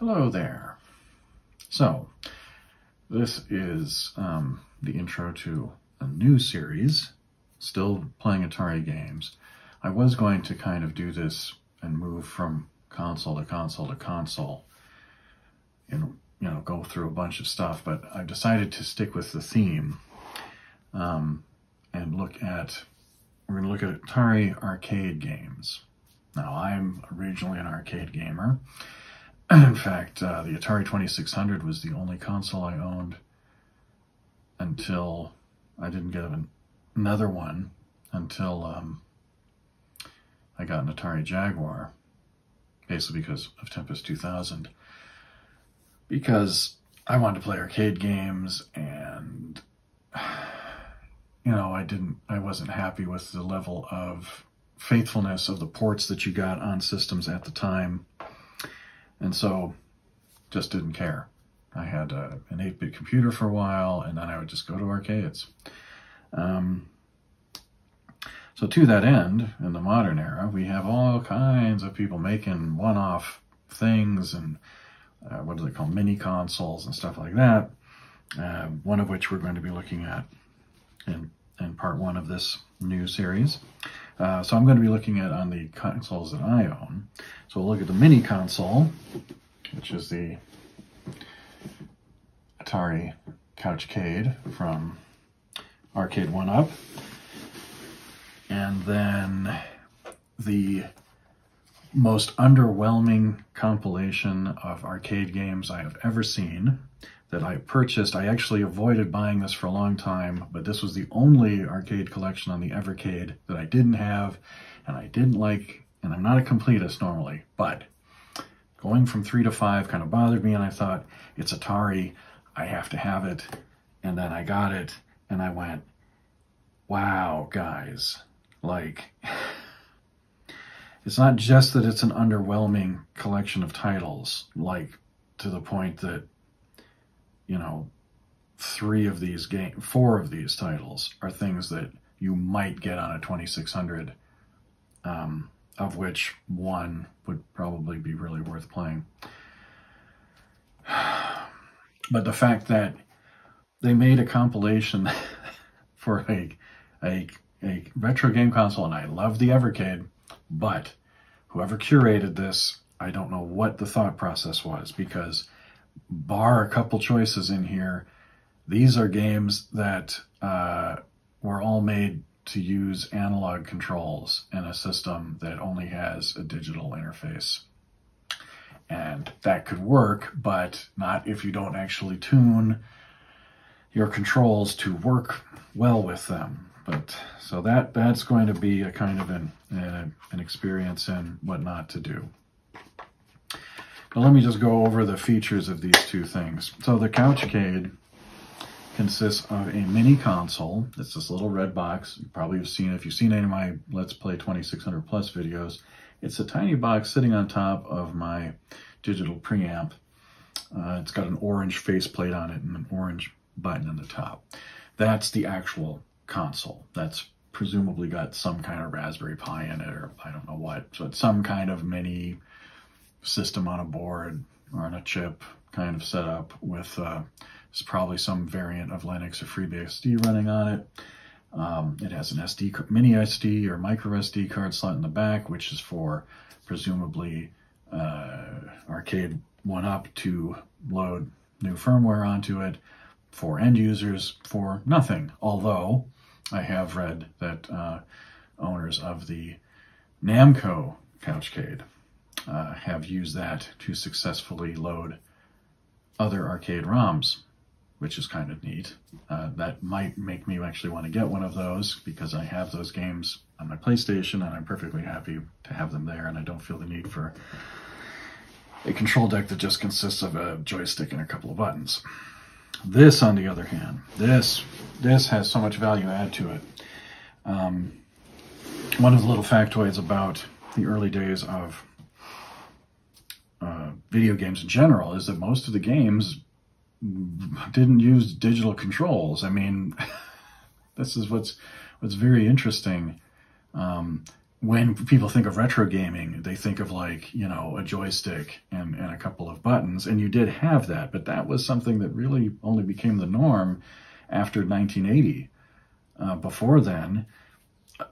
Hello there. So, this is the intro to a new series, still playing Atari games. I was going to kind of do this and move from console to console to console and, go through a bunch of stuff, but I've decided to stick with the theme and we're going to look at Atari arcade games. Now, I'm originally an arcade gamer. In fact, the Atari 2600 was the only console I owned until I didn't get another one until I got an Atari Jaguar, basically because of Tempest 2000. Because I wanted to play arcade games, and I wasn't happy with the level of faithfulness of the ports that you got on systems at the time. And so, just didn't care. I had an 8-bit computer for a while, and then I would just go to arcades. So to that end, in the modern era, we have all kinds of people making one-off things and what do they call mini consoles and stuff like that. One of which we're going to be looking at in part one of this new series. So I'm going to be looking at on the consoles that I own. So we'll look at the mini console, which is the Atari Couchcade from Arcade 1-Up. And then the most underwhelming compilation of arcade games I have ever seen that I purchased. I actually avoided buying this for a long time, but this was the only arcade collection on the Evercade that I didn't have and I didn't like, and I'm not a completist normally, but going from 3 to 5 kind of bothered me, and I thought, it's Atari, I have to have it. And then I got it and I went, wow, guys, like, it's not just that it's an underwhelming collection of titles, like to the point that 4 of these titles are things that you might get on a 2600, of which one would probably be really worth playing. But the fact that they made a compilation for a retro game console, and I love the Evercade, but whoever curated this, I don't know what the thought process was, because bar a couple choices in here, these are games that were all made to use analog controls in a system that only has a digital interface. And that could work, but not if you don't actually tune your controls to work well with them. But so that's going to be a kind of an experience in what not to do. But let me just go over the features of these two things. So the Couchcade consists of a mini console. It's this little red box. You probably have seen it. If you've seen any of my Let's Play 2600 Plus videos, it's a tiny box sitting on top of my digital preamp. It's got an orange faceplate on it and an orange button on the top. That's the actual console. That's presumably got some kind of Raspberry Pi in it, or I don't know what. So it's some kind of mini system on a board or on a chip kind of setup with it's probably some variant of Linux or FreeBSD running on it. It has an mini SD or micro SD card slot in the back, which is for presumably Arcade 1-Up to load new firmware onto it, for end users for nothing. Although I have read that owners of the Namco Couchcade have used that to successfully load other arcade ROMs, which is kind of neat. That might make me actually want to get one of those, because I have those games on my PlayStation and I'm perfectly happy to have them there, and I don't feel the need for a control deck that just consists of a joystick and a couple of buttons. This, on the other hand, this has so much value added to it. One of the little factoids about the early days of video games in general is that most of the games didn't use digital controls. I mean, this is what's very interesting. when people think of retro gaming, they think of like, you know, a joystick and a couple of buttons, and you did have that, but that was something that really only became the norm after 1980. Before then,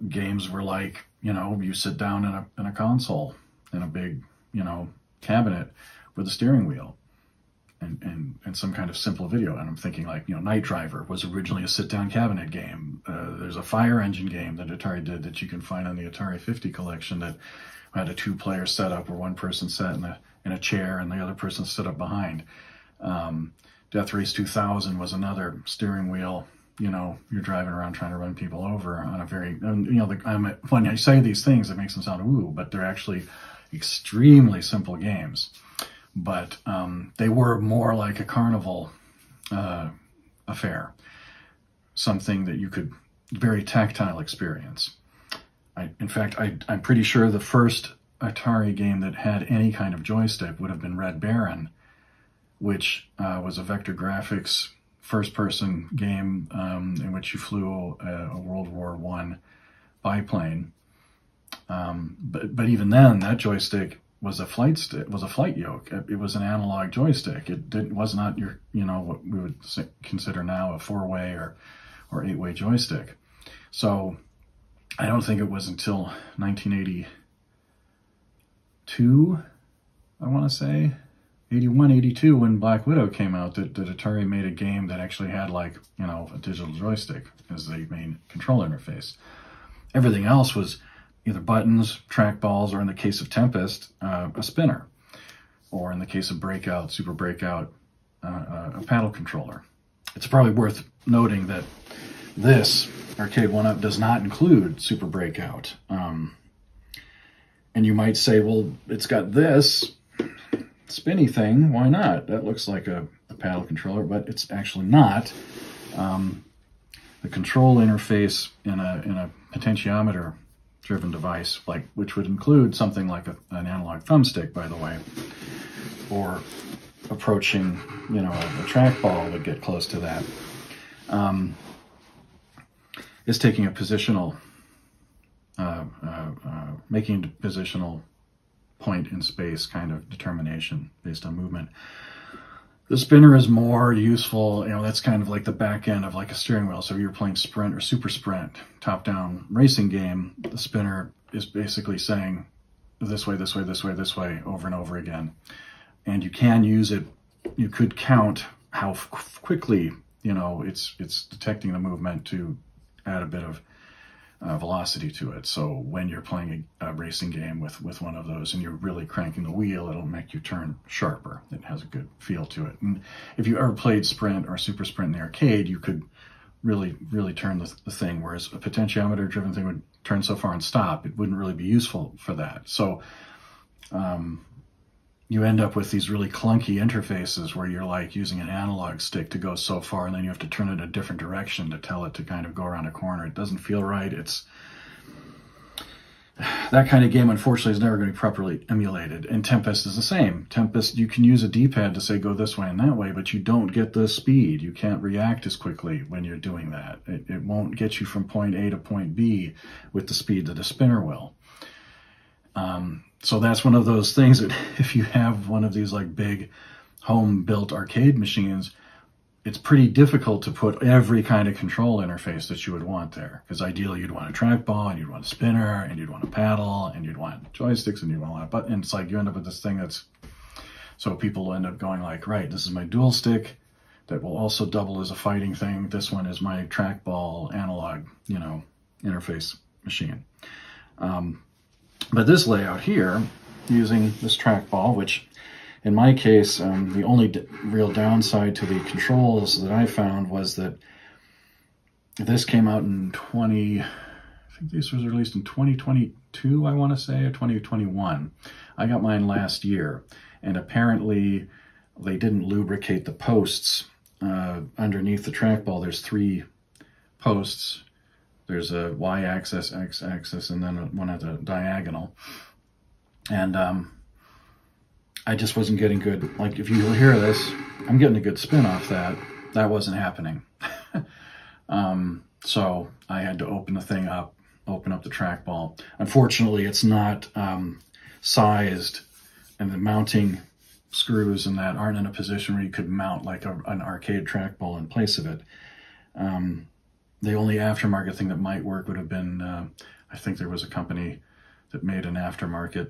games were like, you know, you sit down in a console in a big, you know, cabinet with a steering wheel and some kind of simple video. And I'm thinking like, you know, Night Driver was originally a sit-down cabinet game. There's a fire engine game that Atari did that you can find on the Atari 50 collection that had a two-player setup where one person sat in a chair and the other person stood up behind. Death Race 2000 was another steering wheel. You know, you're driving around trying to run people over on a very, you know, when I say these things, it makes them sound ooh, but they're actually extremely simple games. But they were more like a carnival affair, something that you could, very tactile experience. In fact, I'm pretty sure the first Atari game that had any kind of joystick would have been Red Baron, which was a vector graphics first-person game in which you flew a World War I biplane. But even then, that joystick was a flight yoke. It was an analog joystick. It was not your, you know, what we would consider now a 4-way or 8-way joystick. So I don't think it was until 1982, I want to say, 81, 82, when Black Widow came out, that Atari made a game that actually had, like, you know, a digital joystick as the main control interface. Everything else was either buttons, trackballs, or in the case of Tempest, a spinner. Or in the case of Breakout, Super Breakout, a paddle controller. It's probably worth noting that this Arcade 1-Up does not include Super Breakout. And you might say, well, it's got this spinny thing, why not? That looks like a paddle controller, but it's actually not. The control interface in a potentiometer driven device, like, which would include something like an analog thumbstick, by the way, or approaching, you know, a trackball would get close to that, is taking a positional, making a positional point in space kind of determination based on movement. The spinner is more useful, you know, that's kind of like the back end of like a steering wheel. So if you're playing Sprint or Super Sprint, top-down racing game, the spinner is basically saying this way, this way, this way, this way, over and over again. And you can use it, you could count how quickly, you know, it's detecting the movement to add a bit of velocity to it. So when you're playing a racing game with one of those and you're really cranking the wheel, it'll make you turn sharper. It has a good feel to it. And if you ever played Sprint or Super Sprint in the arcade, you could really turn the thing, whereas a potentiometer driven thing would turn so far and stop. It wouldn't really be useful for that. So you end up with these really clunky interfaces where you're like using an analog stick to go so far, and then you have to turn it a different direction to tell it to kind of go around a corner. It doesn't feel right. It's that kind of game, unfortunately, is never going to be properly emulated. And Tempest is the same. Tempest, you can use a D-pad to say go this way and that way, but you don't get the speed. You can't react as quickly when you're doing that. It won't get you from point A to point B with the speed that a spinner will. So that's one of those things that if you have one of these like big home-built arcade machines, it's pretty difficult to put every kind of control interface that you would want there. Because ideally you'd want a trackball, and you'd want a spinner, and you'd want a paddle, and you'd want joysticks, and you'd want a lot of buttons. And it's like you end up with this thing that's, so people end up going like, right, this is my dual stick that will also double as a fighting thing. This one is my trackball analog, you know, interface machine. But this layout here, using this trackball, which in my case, the only real downside to the controls that I found was that this came out in I think this was released in 2022, I want to say, or 2021. I got mine last year, and apparently they didn't lubricate the posts underneath the trackball. There's 3 posts. There's a y-axis, x-axis, and then one at the diagonal. And I just wasn't getting good. Like, if you hear this, I'm getting a good spin off that. That wasn't happening. So I had to open the thing up open up the trackball. Unfortunately, it's not sized, and the mounting screws and that aren't in a position where you could mount like an arcade trackball in place of it. The only aftermarket thing that might work would have been, I think there was a company that made an aftermarket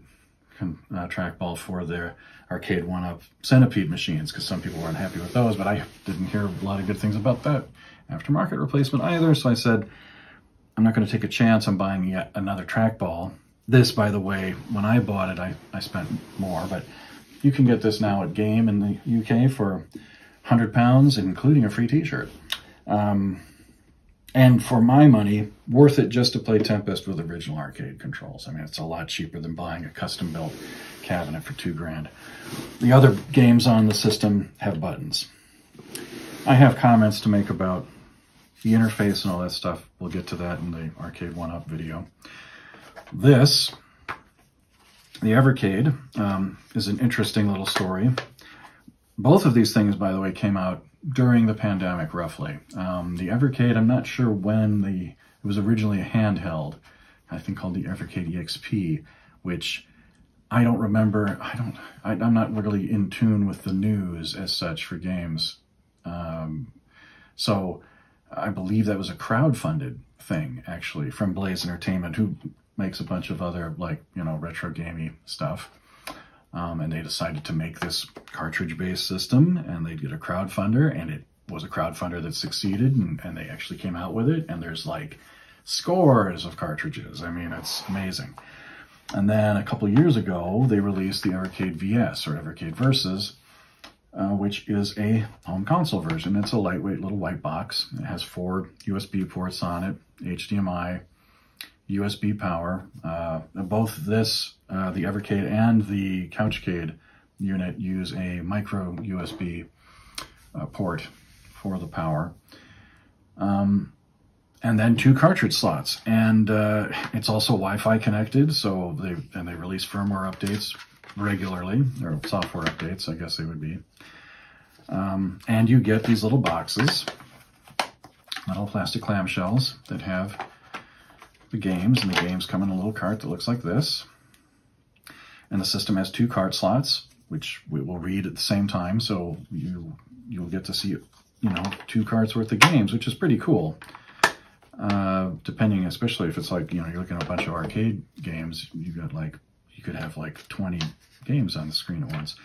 trackball for their arcade one-up centipede machines, because some people weren't happy with those, but I didn't hear a lot of good things about that aftermarket replacement either. So I said, I'm not going to take a chance on buying yet another trackball. This, by the way, when I bought it, I spent more, but you can get this now at Game in the UK for £100, including a free t-shirt. And for my money, worth it just to play Tempest with original arcade controls. I mean, it's a lot cheaper than buying a custom-built cabinet for $2,000. The other games on the system have buttons. I have comments to make about the interface and all that stuff. We'll get to that in the Arcade 1-Up video. This, the Evercade, is an interesting little story. Both of these things, by the way, came out during the pandemic, roughly. The Evercade, I'm not sure when it was originally a handheld, I think called the Evercade EXP, which I don't remember. I'm not really in tune with the news as such for games. So I believe that was a crowdfunded thing, actually, from Blaze Entertainment, who makes a bunch of other, like, retro gamey stuff. And they decided to make this cartridge-based system, and they did a crowdfunder, and it was a crowdfunder that succeeded, and they actually came out with it, and there's like scores of cartridges. I mean, it's amazing. And then a couple of years ago, they released the Evercade VS, or Evercade Versus, which is a home console version. It's a lightweight little white box. It has 4 USB ports on it, HDMI, USB power. Both this, the Evercade and the Couchcade unit, use a micro USB port for the power. And then 2 cartridge slots. And it's also Wi-Fi connected, so they release firmware updates regularly, or software updates, I guess they would be. And you get these little boxes, little plastic clamshells that have the games, and the games come in a little cart that looks like this. And the system has 2 cart slots, which we will read at the same time, so you'll get to see, 2 carts worth of games, which is pretty cool. Depending, especially if it's like, you're looking at a bunch of arcade games, you could have like 20 games on the screen at once.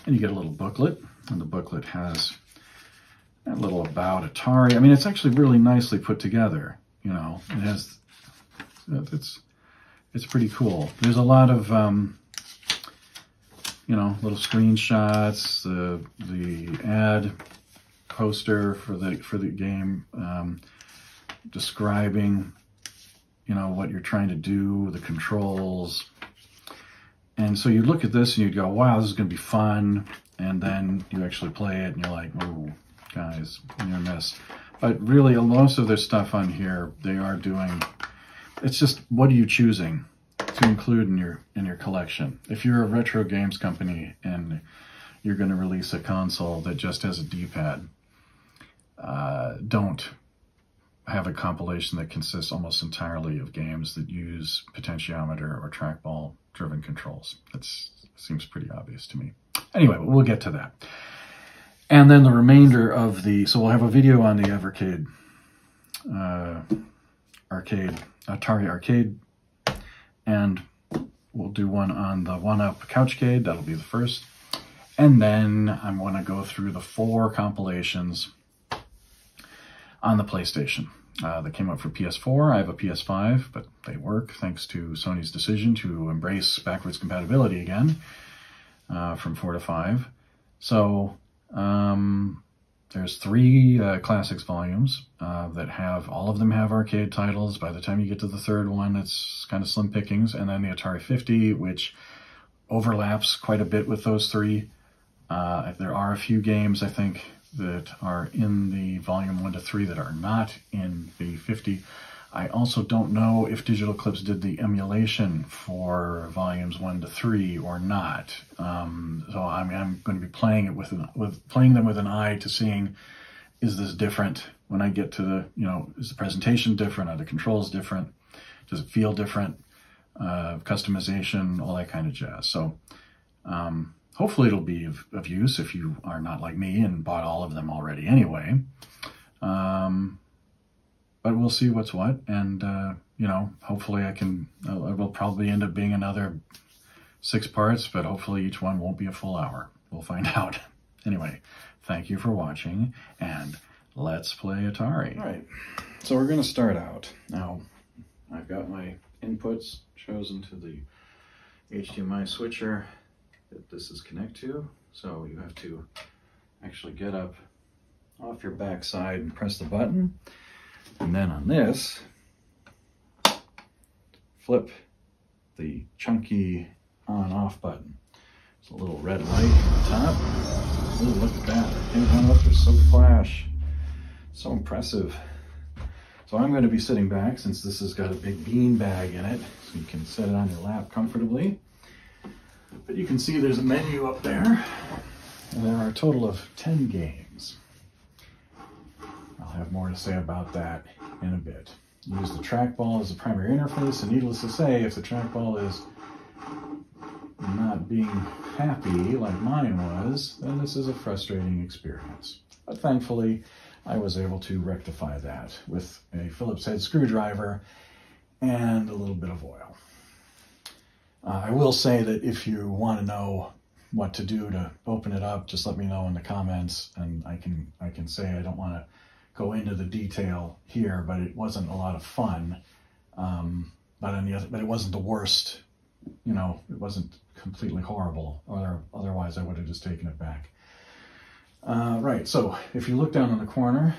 And you get a little booklet, and the booklet has a little about Atari. I mean, it's actually really nicely put together. It has, it's pretty cool. There's a lot of, little screenshots, the ad poster for the game, describing, what you're trying to do, the controls. And so you look at this and you'd go, wow, this is going to be fun. And then you actually play it and you're like, oh, guys, you're a mess. But really, most of their stuff on here, they are doing, it's just, what are you choosing to include in your collection? If you're a retro games company and you're going to release a console that just has a D-pad, don't have a compilation that consists almost entirely of games that use potentiometer or trackball driven controls. That seems pretty obvious to me. Anyway, we'll get to that. And then the remainder of so we'll have a video on the Evercade Atari Arcade, and we'll do one on the 1-Up Couchcade. That'll be the first. And then I'm going to go through the 4 compilations on the PlayStation that came out for PS4. I have a PS5, but they work thanks to Sony's decision to embrace backwards compatibility again from 4 to 5. So there's 3 classics volumes that have, all of them have arcade titles. By the time you get to the 3rd one, it's kind of slim pickings. And then the Atari 50, which overlaps quite a bit with those 3. There are a few games, I think, that are in the volume 1 to 3 that are not in the 50. I also don't know if Digital Clips did the emulation for volumes 1 to 3 or not. So I mean, I'm going to be playing it playing them with an eye to seeing, is this different when I get to the, is the presentation different? Are the controls different? Does it feel different? Customization, all that kind of jazz. So hopefully it'll be of use if you are not like me and bought all of them already anyway. But we'll see what's what, and you know, hopefully it will probably end up being another 6 parts, but hopefully each one won't be a full hour. We'll find out. Anyway, thank you for watching, and let's play Atari. All right, so we're going to start out. Now, I've got my inputs chosen to the HDMI switcher that this is connected to, so you have to actually get up off your backside and press the button, and then on this, flip the chunky on-off button. There's a little red light on the top. Ooh, look at that. Things went up, they're so flash. So impressive. So I'm going to be sitting back since this has got a big bean bag in it, so you can set it on your lap comfortably. But you can see there's a menu up there, and there are a total of 10 games. I'll have more to say about that in a bit. Use the trackball as the primary interface, and needless to say, if the trackball is not being happy like mine was, then this is a frustrating experience. But thankfully, I was able to rectify that with a Phillips head screwdriver and a little bit of oil. I will say that if you want to know what to do to open it up, just let me know in the comments, and I can say I don't want to go into the detail here, but it wasn't a lot of fun. But it wasn't the worst. You know, it wasn't completely horrible, or otherwise I would have just taken it back. Right, so if you look down in the corner,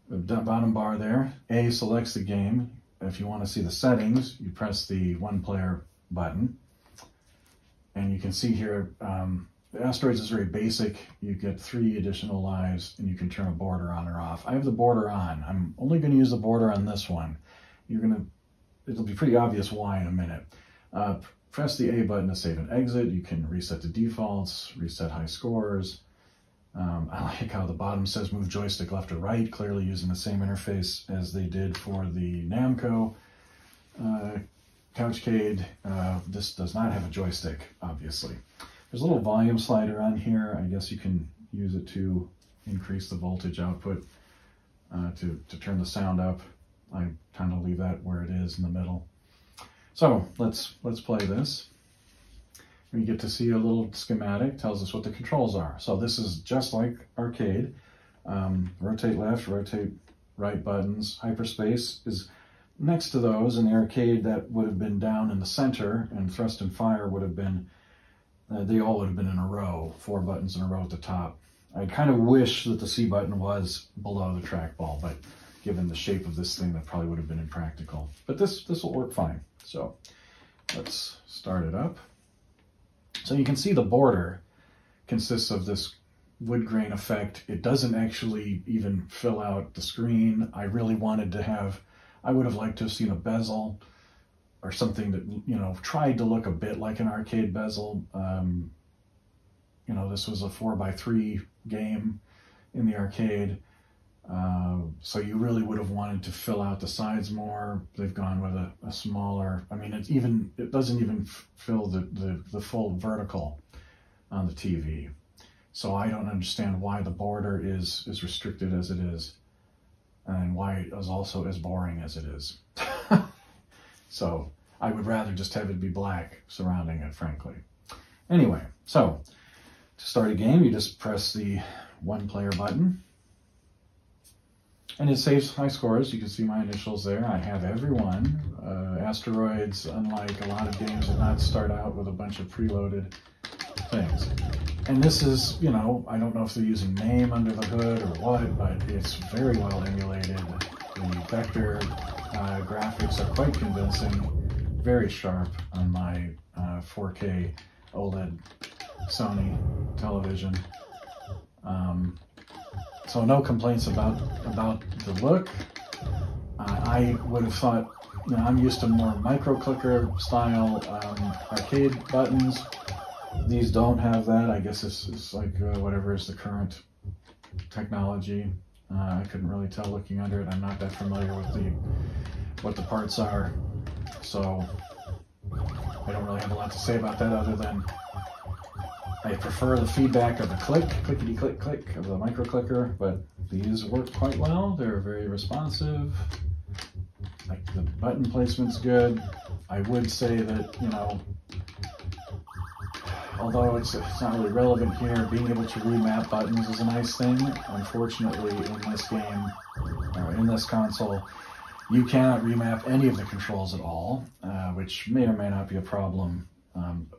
the bottom bar there, A selects the game. If you want to see the settings, you press the 1-player button. And you can see here, the Asteroids is very basic. You get 3 additional lives, and you can turn a border on or off. I have the border on. I'm only going to use the border on this one. It'll be pretty obvious why in a minute. Press the A button to save and exit. You can reset the defaults, reset high scores. I like how the bottom says move joystick left or right, clearly using the same interface as they did for the Namco Couchcade. This does not have a joystick, obviously. There's a little volume slider on here. I guess you can use it to increase the voltage output, to turn the sound up. I kind of leave that where it is in the middle. So let's play this. We get to see a little schematic, tells us what the controls are. So this is just like arcade. Rotate left, rotate right buttons. Hyperspace is next to those. In the arcade, that would have been down in the center, and thrust and fire would have been, they all would have been in a row, 4 buttons in a row at the top. I kind of wish that the C button was below the trackball, but given the shape of this thing, that probably would have been impractical. But this will work fine. So let's start it up. So you can see the border consists of this wood grain effect. It doesn't actually even fill out the screen. I really wanted to have, I would have liked to have seen a bezel or something that, you know, tried to look a bit like an arcade bezel. You know, this was a 4x3 game in the arcade. So you really would have wanted to fill out the sides more. They've gone with a smaller, I mean, it doesn't even fill the full vertical on the TV. So I don't understand why the border is restricted as it is, and why it is also as boring as it is. So I would rather just have it be black surrounding it, frankly. Anyway, so to start a game, you just press the 1-player button. And it saves high scores. You can see my initials there. I have every one. Asteroids, unlike a lot of games, did not start out with a bunch of preloaded things. And this is, you know, I don't know if they're using MAME under the hood or what, but it's very well emulated. The vector graphics are quite convincing, very sharp on my 4K OLED Sony television. So no complaints about the look. I would have thought, you know, I'm used to more micro clicker style arcade buttons. These don't have that. I guess this is like whatever is the current technology. I couldn't really tell looking under it. I'm not that familiar with what the parts are, so I don't really have a lot to say about that other than I prefer the feedback of the clickety click click of the micro clicker, but these work quite well. They're very responsive. Like the button placement's good. I would say that, you know, although it's not really relevant here, being able to remap buttons is a nice thing. Unfortunately, in this game, or in this console, you cannot remap any of the controls at all, which may or may not be a problem,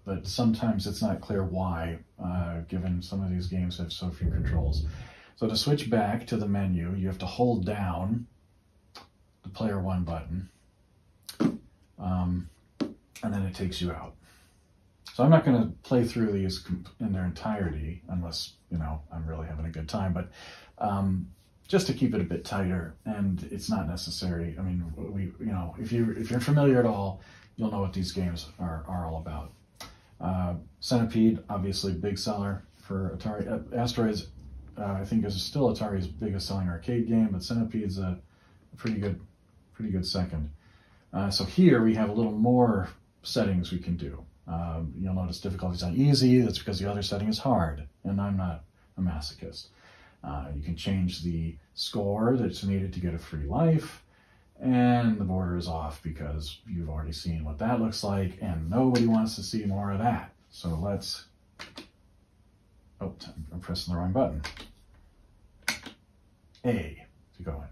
but sometimes it's not clear why, given some of these games have so few controls. So to switch back to the menu, you have to hold down the player 1 button, and then it takes you out. So I'm not going to play through these in their entirety unless, you know, I'm really having a good time, but just to keep it a bit tighter, and it's not necessary. I mean, you know, if you're familiar at all, you'll know what these games are all about. Centipede, obviously big seller for Atari. Asteroids, I think, is still Atari's biggest selling arcade game, but Centipede's a pretty good second. So here we have a little more settings we can do. You'll notice difficulty's on easy. That's because the other setting is hard, and I'm not a masochist. You can change the score that's needed to get a free life, and the border is off because you've already seen what that looks like, and nobody wants to see more of that. So let's, oh, I'm pressing the wrong button. A to go in.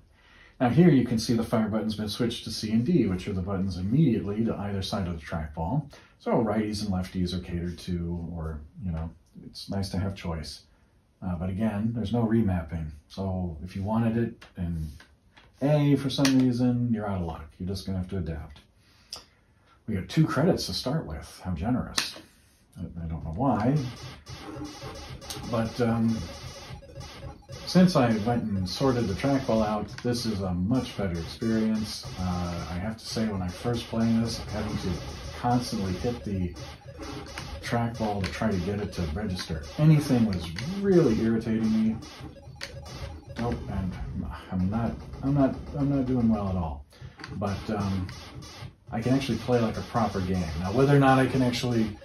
Now here you can see the fire button's been switched to C and D, which are the buttons immediately to either side of the trackball. So righties and lefties are catered to, or, you know, it's nice to have choice. But again, there's no remapping. So if you wanted it in A for some reason, you're out of luck. You're just gonna have to adapt. We got 2 credits to start with. How generous. I don't know why, but since I went and sorted the trackball out, this is a much better experience. I have to say, when I first played this, having to constantly hit the trackball to try to get it to register anything was really irritating me. Oh, and I'm not doing well at all. But I can actually play like a proper game. Now, whether or not I can actually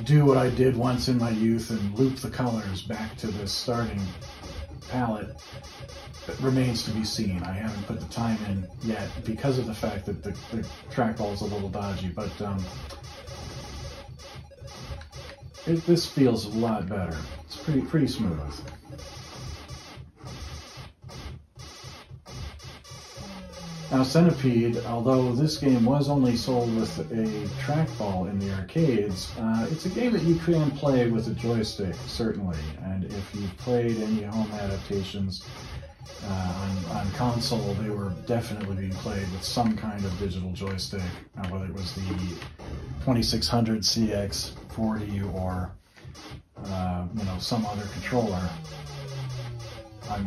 do what I did once in my youth and loop the colors back to this starting palette, it remains to be seen. I haven't put the time in yet because of the fact that the trackball is a little dodgy, but this feels a lot better. It's pretty smooth. Now Centipede, although this game was only sold with a trackball in the arcades, it's a game that you can play with a joystick, certainly. And if you've played any home adaptations on console, they were definitely being played with some kind of digital joystick, whether it was the 2600 CX40 or you know, some other controller. I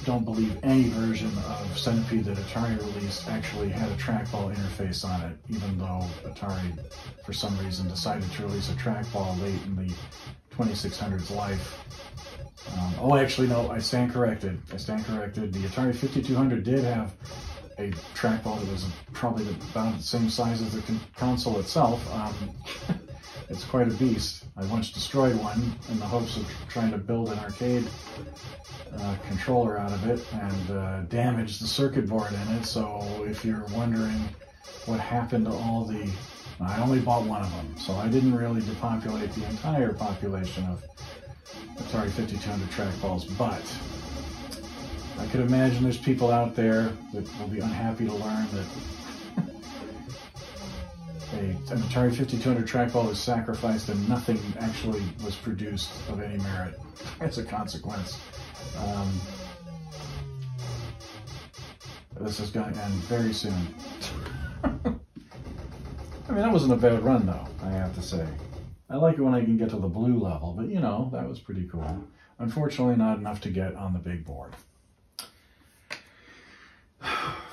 don't believe any version of Centipede that Atari released actually had a trackball interface on it, even though Atari, for some reason, decided to release a trackball late in the 2600's life. Oh, actually, no, I stand corrected. The Atari 5200 did have a trackball that was probably about the same size as the console itself. It's quite a beast. I once destroyed one in the hopes of trying to build an arcade controller out of it, and damaged the circuit board in it. So if you're wondering what happened to all the... I only bought one of them, so I didn't really depopulate the entire population of Atari 5200 trackballs, but I could imagine there's people out there that will be unhappy to learn that an Atari 5200 trackball was sacrificed and nothing actually was produced of any merit as a consequence. This is going to end very soon. I mean, that wasn't a bad run, though, I have to say. I like it when I can get to the blue level, but, you know, that was pretty cool. Unfortunately, not enough to get on the big board.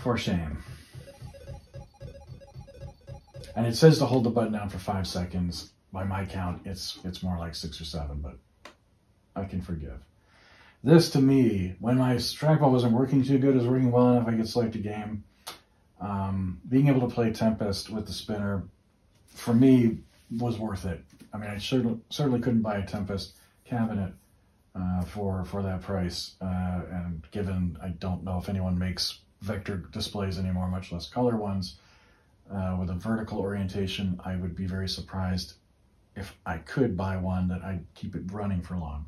For shame. And it says to hold the button down for 5 seconds. By my count, it's more like 6 or 7, but I can forgive. This, to me, when my trackball wasn't working too good, it was working well enough I could select a game. Being able to play Tempest with the spinner, for me, was worth it. I mean, I certainly couldn't buy a Tempest cabinet for that price. And given I don't know if anyone makes vector displays anymore, much less color ones, with a vertical orientation, I would be very surprised if I could buy one that I'd keep it running for long.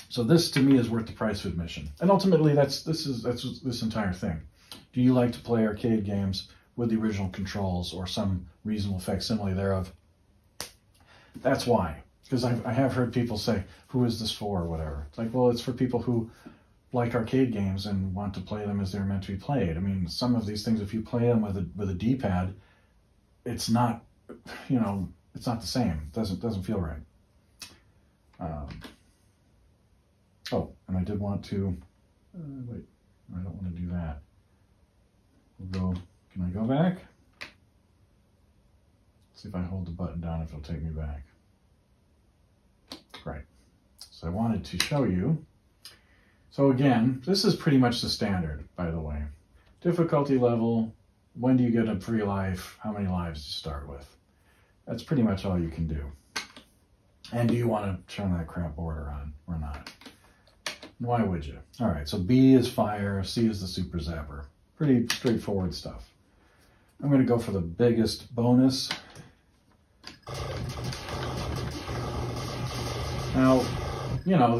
So this, to me, is worth the price of admission. And ultimately, that's this entire thing. Do you like to play arcade games with the original controls or some reasonable facsimile thereof? That's why. Because I have heard people say, who is this for, or whatever. It's like, well, it's for people who like arcade games and want to play them as they're meant to be played. I mean, some of these things, if you play them with a D-pad, it's not, you know, it's not the same. It doesn't feel right. Oh, and I did want to, wait, I don't want to do that. We'll go, can I go back? See if I hold the button down, if it'll take me back. Right. So I wanted to show you. So again, this is pretty much the standard, by the way. Difficulty level, when do you get a free life, how many lives do you start with? That's pretty much all you can do. And do you want to turn that crap border on or not? Why would you? All right, so B is fire, C is the super zapper. Pretty straightforward stuff. I'm going to go for the biggest bonus. Now, you know,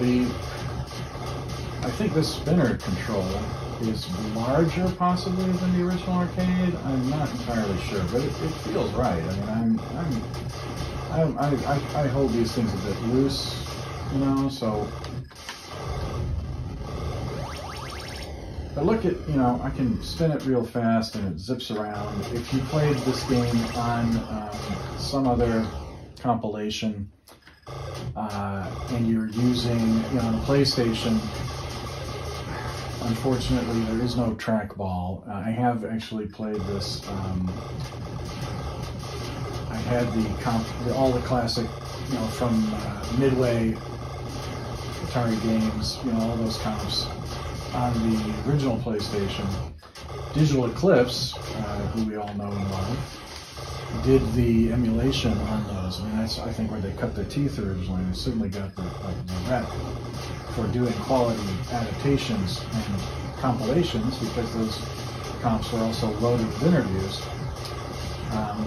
I think this spinner control is larger possibly than the original arcade. I'm not entirely sure, but it feels right. I mean, I hold these things a bit loose, you know, so. But look at, you know, I can spin it real fast and it zips around. If you played this game on some other compilation and you're using, you know, on a PlayStation, unfortunately there is no trackball. I have actually played this. I had all the classic, you know, from Midway, Atari games, you know, all those comps. On the original PlayStation, Digital Eclipse, who we all know and love, did the emulation on those. I mean, that's, I think, where they cut their teeth originally. They certainly got the rep for doing quality adaptations and compilations, because those comps were also loaded with interviews.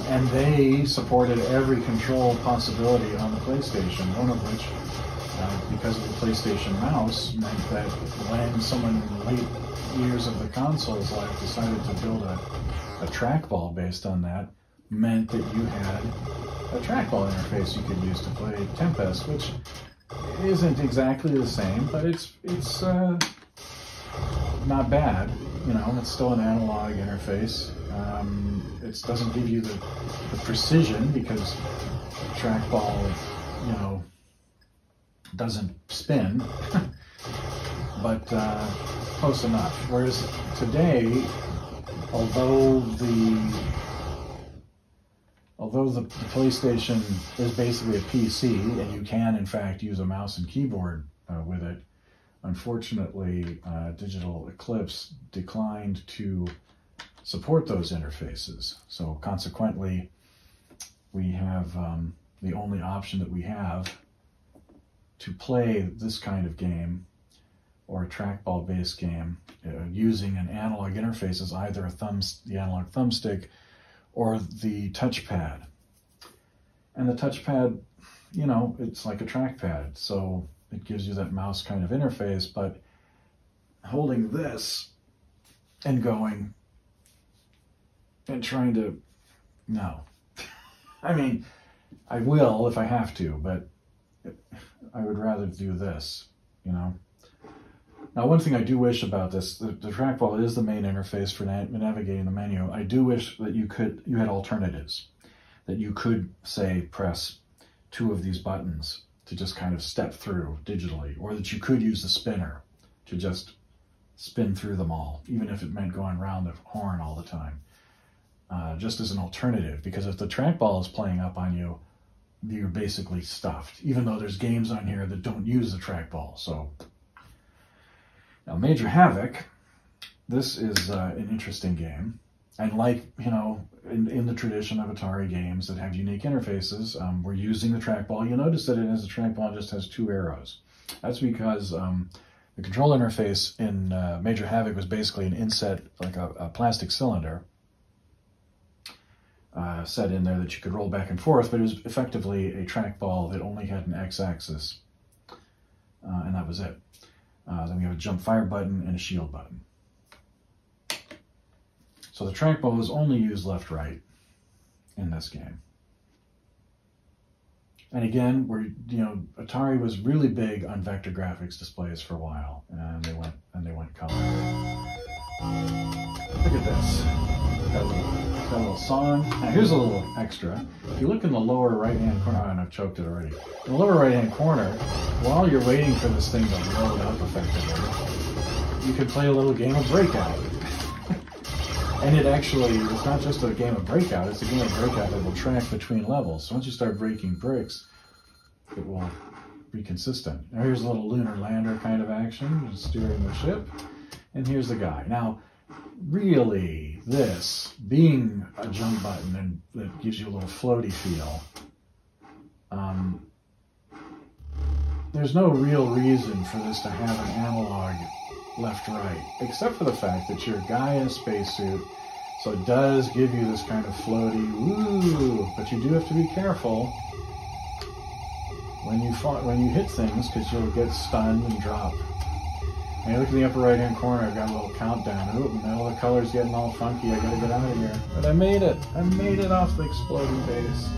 And they supported every control possibility on the PlayStation, one of which, because of the PlayStation mouse, meant that when someone in the late years of the console's life decided to build a trackball based on that, meant that you had a trackball interface you could use to play Tempest, which isn't exactly the same, but it's not bad. You know, it's still an analog interface. It doesn't give you the precision, because trackball, you know, doesn't spin, but close enough. Whereas today, although the PlayStation is basically a PC, and you can in fact use a mouse and keyboard with it, unfortunately Digital Eclipse declined to support those interfaces. So consequently, we have the only option that we have to play this kind of game, or a trackball-based game, using an analog interface, is either the analog thumbstick or the touchpad. And the touchpad, you know, it's like a trackpad, so it gives you that mouse kind of interface, but holding this and going and trying to, no. I mean, I will if I have to, but I would rather do this, you know. Now, one thing I do wish about this, the trackball is the main interface for navigating the menu. I do wish that you had alternatives, that you could, say, press 2 of these buttons to just kind of step through digitally, or that you could use the spinner to just spin through them all, even if it meant going around the horn all the time, just as an alternative. Because if the trackball is playing up on you you're basically stuffed, even though there's games on here that don't use the trackball. So now Major Havoc, this is an interesting game. And like, you know, in the tradition of Atari games that have unique interfaces, we're using the trackball. You'll notice that it has a trackball, just has 2 arrows. That's because the control interface in Major Havoc was basically an inset, like a plastic cylinder set in there that you could roll back and forth, but it was effectively a trackball that only had an X-axis, and that was it. Then we have a jump fire button and a shield button. So the trackball is only used left-right in this game. And again, Atari was really big on vector graphics displays for a while, and they went color. Look at this. Got a little song. Now here's a little extra. If you look in the lower right-hand corner, and I've choked it already. In the lower right-hand corner, while you're waiting for this thing to load up effectively, you can play a little game of Breakout. And it's not just a game of Breakout, it's a game of Breakout that will track between levels. So once you start breaking bricks, it will be consistent. Now here's a little lunar lander kind of action, steering the ship. And here's the guy. Now, really, this being a jump button and that gives you a little floaty feel, there's no real reason for this to have an analog left-right, except for the fact that you're a guy in a spacesuit, so it does give you this kind of floaty woo, but you do have to be careful when you hit things, because you'll get stunned and drop. And you look in the upper right-hand corner, I've got a little countdown. Ooh, now the color's getting all funky, I gotta get out of here. But I made it off the exploding base.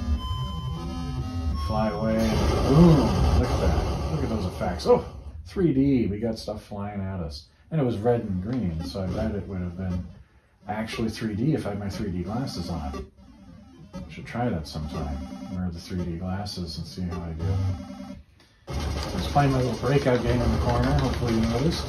Fly away, and boom, look at that. Look at those effects. Oh! 3D, we got stuff flying at us. And it was red and green, so I bet it would have been actually 3D if I had my 3D glasses on. I should try that sometime. Wear the 3D glasses and see how I do. Let's find my little Breakout game in the corner, hopefully you noticed.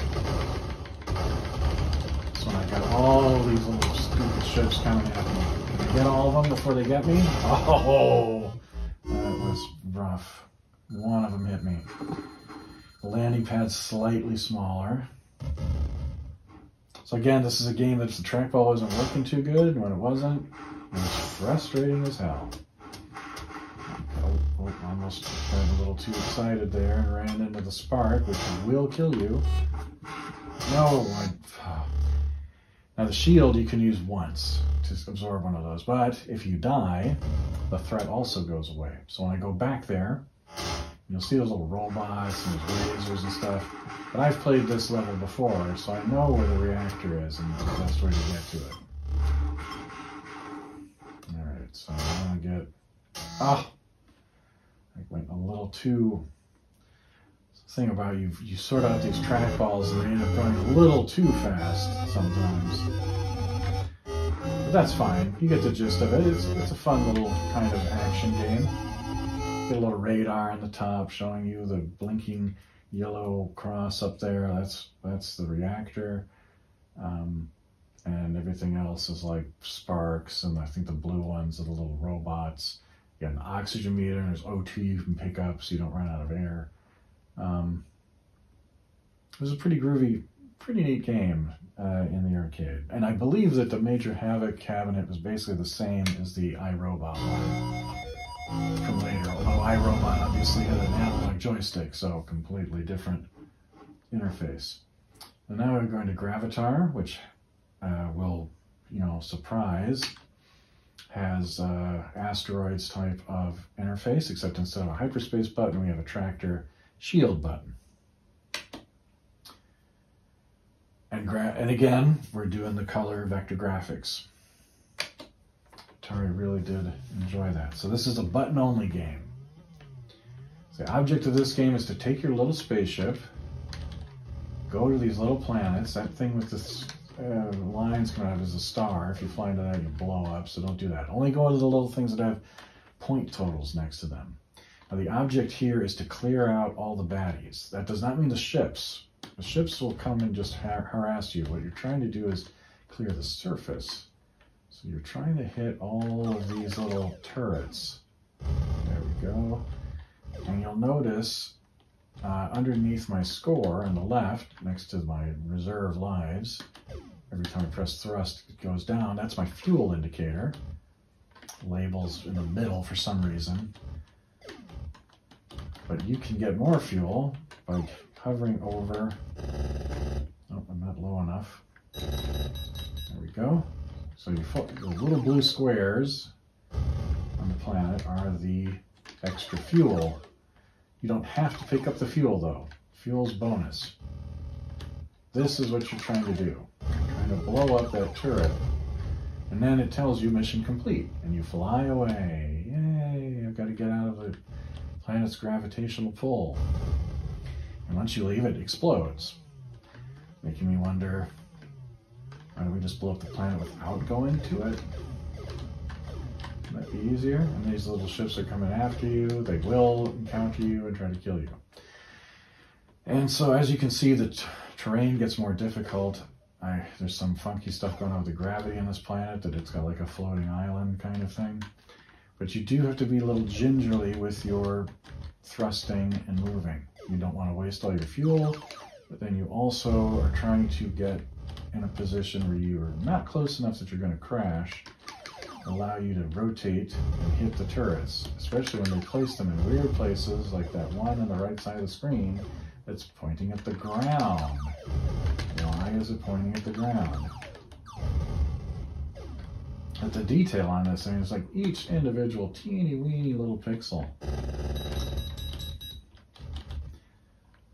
So I got all these little stupid ships coming at me. Can I get all of them before they get me? Oh, that was rough. One of them hit me. The landing pad's slightly smaller. So again, this is a game that the trackball wasn't working too good. When it wasn't, it was frustrating as hell. Oh, almost got a little too excited there and ran into the spark, which will kill you. No, now the shield you can use once to absorb one of those, but if you die, the threat also goes away. So when I go back there, you'll see those little robots and those lasers and stuff. But I've played this level before, so I know where the reactor is and the best way to get to it. Alright, so I'm gonna get... I went a little too... The thing about you sort out these trackballs and they end up going a little too fast sometimes. But that's fine. You get the gist of it. It's a fun little kind of action game. Get a little radar on the top showing you the blinking yellow cross up there. That's the reactor, and everything else is like sparks, and I think the blue ones are the little robots. You got an oxygen meter, and there's O2 you can pick up so you don't run out of air. It was a pretty groovy, pretty neat game in the arcade, and I believe that the Major Havoc cabinet was basically the same as the iRobot one from later, although iRobot obviously had an analog joystick, so completely different interface. And now we're going to Gravitar, which will, surprise, has asteroids type of interface, except instead of a hyperspace button, we have a tractor shield button. And again, we're doing the color vector graphics. Atari really did enjoy that. So this is a button-only game. So the object of this game is to take your little spaceship, go to these little planets. That thing with the lines coming out is a star. If you fly into that, you blow up, so don't do that. Only go to the little things that have point totals next to them. Now the object here is to clear out all the baddies. That does not mean the ships. The ships will come and just harass you. What you're trying to do is clear the surface. So you're trying to hit all of these little turrets. There we we go. And you'll notice underneath my score on the left, next to my reserve lives, every time I press thrust, it goes down. That's my fuel indicator. Label's in the middle for some reason. But you can get more fuel by hovering over. Oh, I'm not low enough. There we go. So the little blue squares on the planet are the extra fuel. You don't have to pick up the fuel though. Fuel's bonus. This is what you're trying to do. You're trying to blow up that turret. And then it tells you mission complete. And you fly away. Yay, I've got to get out of the planet's gravitational pull. And once you leave, it explodes. Making me wonder, why don't we just blow up the planet without going to it? Might be easier. And these little ships are coming after you. They will encounter you and try to kill you. And so as you can see, the terrain gets more difficult. There's some funky stuff going on with the gravity on this planet, that it's got like a floating island kind of thing. But you do have to be a little gingerly with your thrusting and moving. You don't want to waste all your fuel, but then you also are trying to get in a position where you are not close enough that you're going to crash, allow you to rotate and hit the turrets, especially when they place them in weird places like that one on the right side of the screen that's pointing at the ground. Why is it pointing at the ground? But the detail on this thing is like each individual teeny weeny little pixel.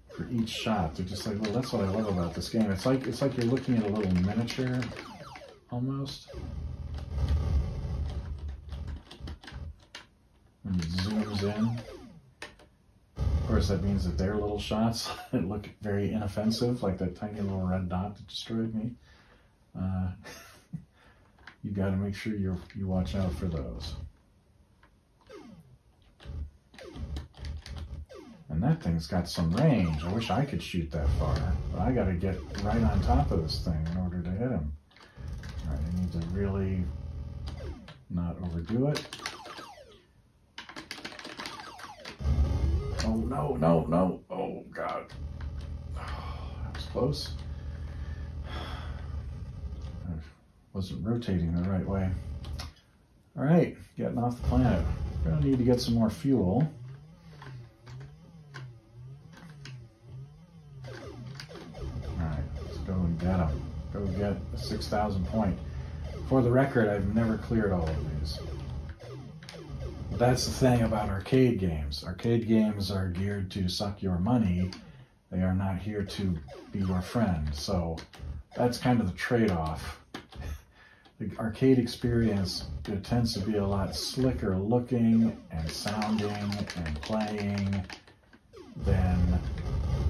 For each shot, they're just like, well, that's what I love about this game. It's like you're looking at a little miniature, almost. And it zooms in. Of course, that means that their little shots that look very inoffensive, like that tiny little red dot that destroyed me. You got to make sure you watch out for those. And that thing's got some range. I wish I could shoot that far, but I got to get right on top of this thing in order to hit him. All right, I need to really not overdo it. Oh, no, no, no. Oh, God. Oh, that was close. I wasn't rotating the right way. All right, getting off the planet. We're going to need to get some more fuel. All right, let's go and get them. Go get a 6,000 point. For the record, I've never cleared all of these. That's the thing about arcade games. Arcade games are geared to suck your money. They are not here to be your friend. So that's kind of the trade-off. The arcade experience, it tends to be a lot slicker looking and sounding and playing than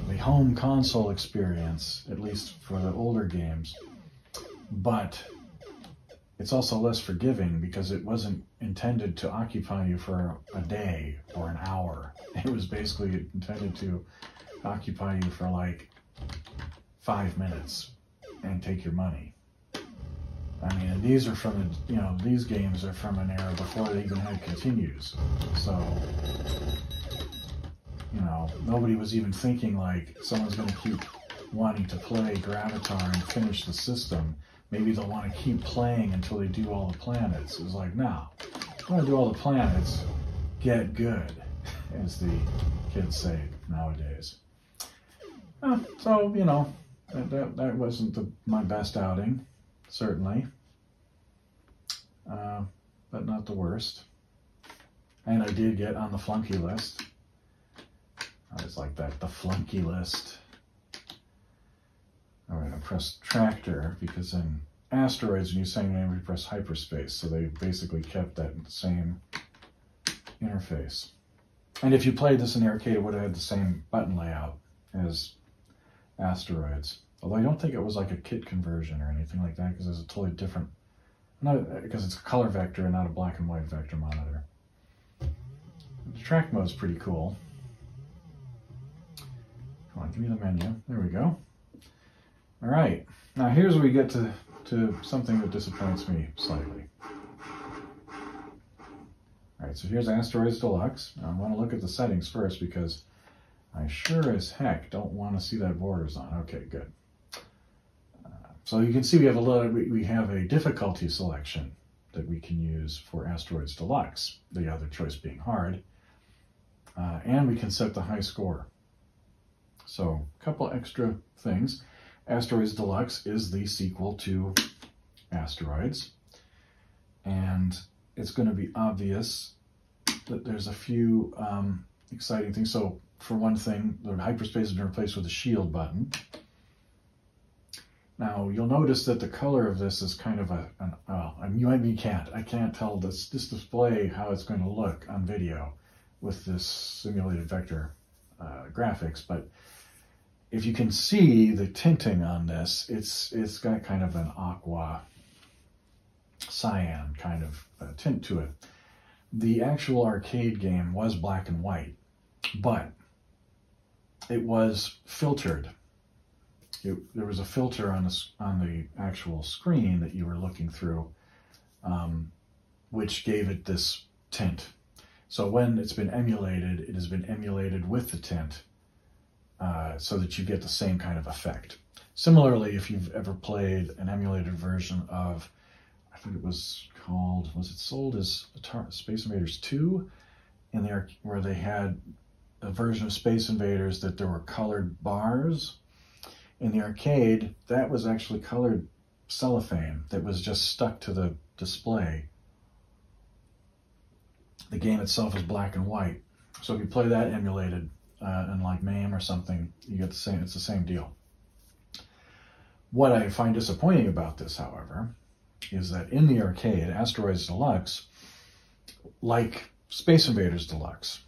the home console experience, at least for the older games. But it's also less forgiving because it wasn't intended to occupy you for a day or an hour. It was basically intended to occupy you for like 5 minutes and take your money. I mean, these are from, these games are from an era before they even had continues. So, nobody was even thinking like someone's going to keep wanting to play Gravatar and finish the system. Maybe they'll want to keep playing until they do all the planets. It was like, no, if you want to do all the planets, get good, as the kids say nowadays. So, that wasn't my best outing, certainly, but not the worst. And I did get on the flunky list. I was like that, the flunky list. All right, I pressed tractor because in asteroids, when you say your name, you press hyperspace. So they basically kept that same interface. And if you played this in the arcade, it would have had the same button layout as asteroids. Although I don't think it was like a kit conversion or anything like that, because it's a totally different, because it's a color vector and not a black and white vector monitor. The track mode's pretty cool. Come on, give me the menu. There we go. All right, now here's where we get to something that disappoints me slightly. All right, right, so here's Asteroids Deluxe. Now I want to look at the settings first because I sure as heck don't want to see that borders on. Okay, good. So you can see we have a difficulty selection that we can use for Asteroids Deluxe, the other choice being hard. And we can set the high score. So a couple extra things. Asteroids Deluxe is the sequel to Asteroids. And it's going to be obvious that there's a few exciting things. So for one thing, the hyperspace has been replaced with a shield button. Now you'll notice that the color of this is kind of I can't tell this display how it's going to look on video with this simulated vector graphics, but if you can see the tinting on this, it's got kind of an aqua cyan kind of tint to it. The actual arcade game was black and white, but it was filtered. There was a filter on the actual screen that you were looking through, which gave it this tint. So when it's been emulated, it has been emulated with the tint so that you get the same kind of effect. Similarly, if you've ever played an emulated version of, I think it was called, was it sold as Space Invaders 2? Where they had a version of Space Invaders that there were colored bars. In the arcade, that was actually colored cellophane that was just stuck to the display. The game itself is black and white. So if you play that emulated in like MAME or something, you get the same, it's the same deal. What I find disappointing about this, however, is that in the arcade, Asteroids Deluxe, like Space Invaders Deluxe,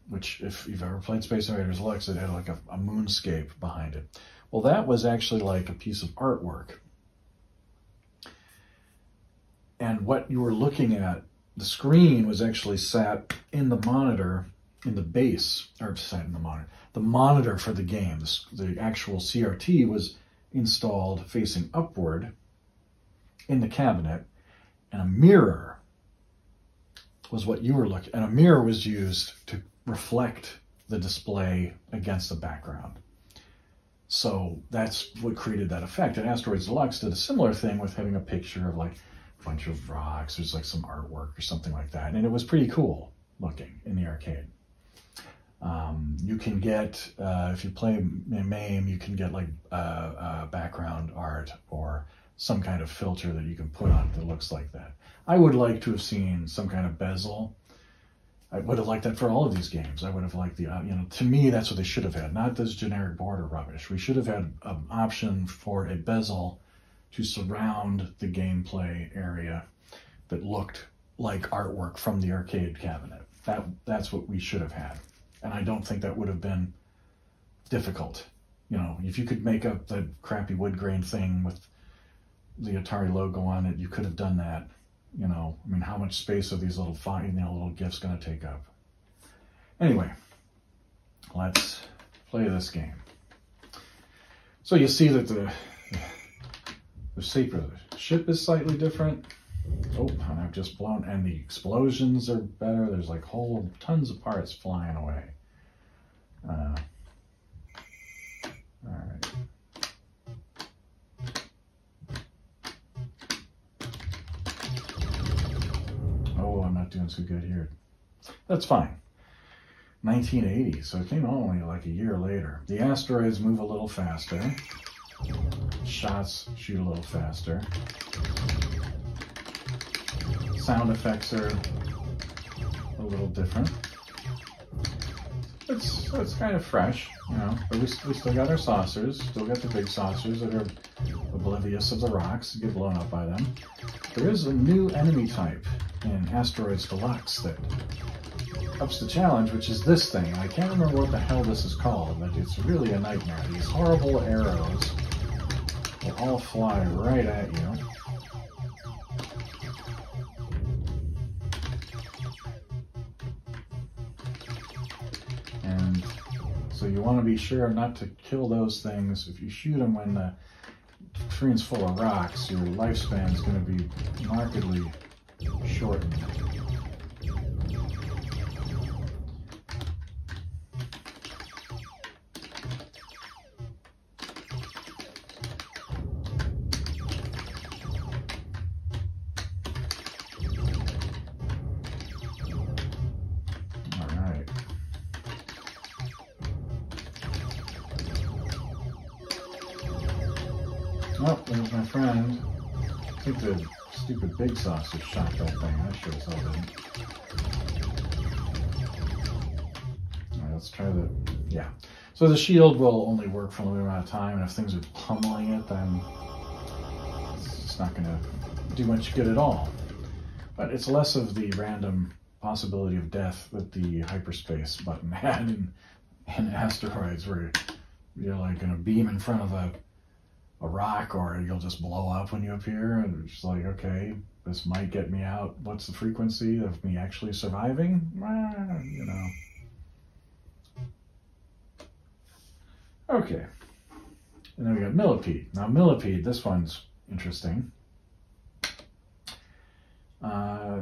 which if you've ever played Space Invaders Deluxe, it had like a moonscape behind it. Well, that was actually like a piece of artwork. And what you were looking at, the screen was actually sat in the monitor, in the base, or sat in the monitor. The monitor for the game, the actual CRT was installed facing upward in the cabinet, and a mirror was what you were looking at. And a mirror was used to reflect the display against the background. So that's what created that effect. And Asteroids Deluxe did a similar thing with having a picture of like a bunch of rocks. There's like some artwork or something like that. And it was pretty cool looking in the arcade. You can get, if you play MAME, you can get like background art or some kind of filter that you can put on that looks like that. I would like to have seen some kind of bezel. I would have liked that for all of these games. I would have liked the, to me, that's what they should have had, not this generic border rubbish. We should have had an option for a bezel to surround the gameplay area that looked like artwork from the arcade cabinet. That's what we should have had. And I don't think that would have been difficult. You know, if you could make up the crappy wood grain thing with the Atari logo on it, you could have done that. You know, I mean, how much space are these little little GIFs going to take up? Anyway, let's play this game. So you see that the shape of the ship is slightly different. Oh, and I've just blown, and the explosions are better. There's like whole tons of parts flying away. All right. Oh, I'm not doing so good here. That's fine. 1980, so it came only like a year later. The asteroids move a little faster. Shots shoot a little faster. Sound effects are a little different. It's kind of fresh, you know, but we still got our saucers, still got the big saucers that are oblivious of the rocks, get blown up by them. There is a new enemy type in Asteroids Deluxe that ups the challenge, which is this thing. I can't remember what the hell this is called, but it's really a nightmare. These horrible arrows will all fly right at you. And so you want to be sure not to kill those things. If you shoot them when the screen's full of rocks, your lifespan is going to be markedly shortened. Oh, there's my friend. I think the stupid big sausage shot that thing. That sure as hell didn't. Alright, let's try the... Yeah. So the shield will only work for a limited amount of time, and if things are pummeling it, then it's just not going to do much good at all. But it's less of the random possibility of death that the hyperspace button had in Asteroids, where you're like going to beam in front of a rock, or you'll just blow up when you appear, and it's like, okay, this might get me out. What's the frequency of me actually surviving? You know. Okay. And then we got Millipede. Now Millipede, this one's interesting.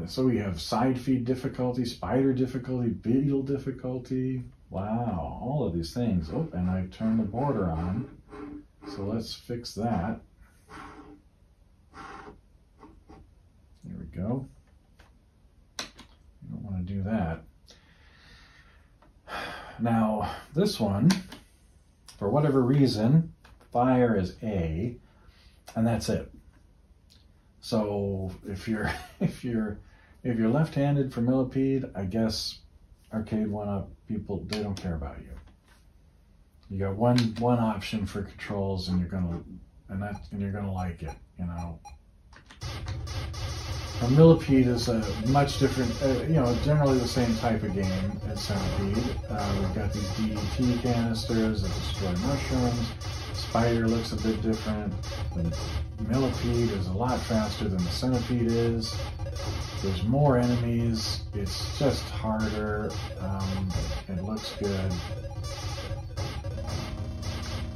So we have side feed difficulty, spider difficulty, beetle difficulty. Wow, all of these things. Oh, and I turned the border on. So let's fix that. There we go. You don't want to do that. Now, this one, for whatever reason, fire is A, and that's it. So if you're left-handed for Millipede, I guess Arcade 1-Up people, they don't care about you. You got one option for controls, and you're gonna like it, you know. Now, Millipede is a much different, you know, generally the same type of game as Centipede. We've got these DET canisters that destroy mushrooms. Spider looks a bit different. The Millipede is a lot faster than the Centipede is. There's more enemies. It's just harder. It looks good.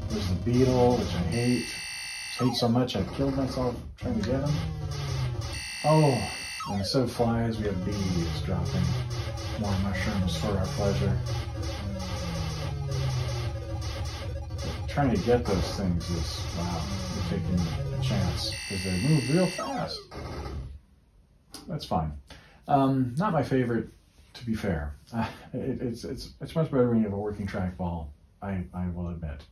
There's the beetle, which I hate. Hate so much I killed myself trying to get him. Oh, and instead of flies, we have bees dropping more mushrooms for our pleasure. But trying to get those things is, wow, you're taking a chance because they move real fast. That's fine. Not my favorite, to be fair. It's much better when you have a working trackball, I will admit.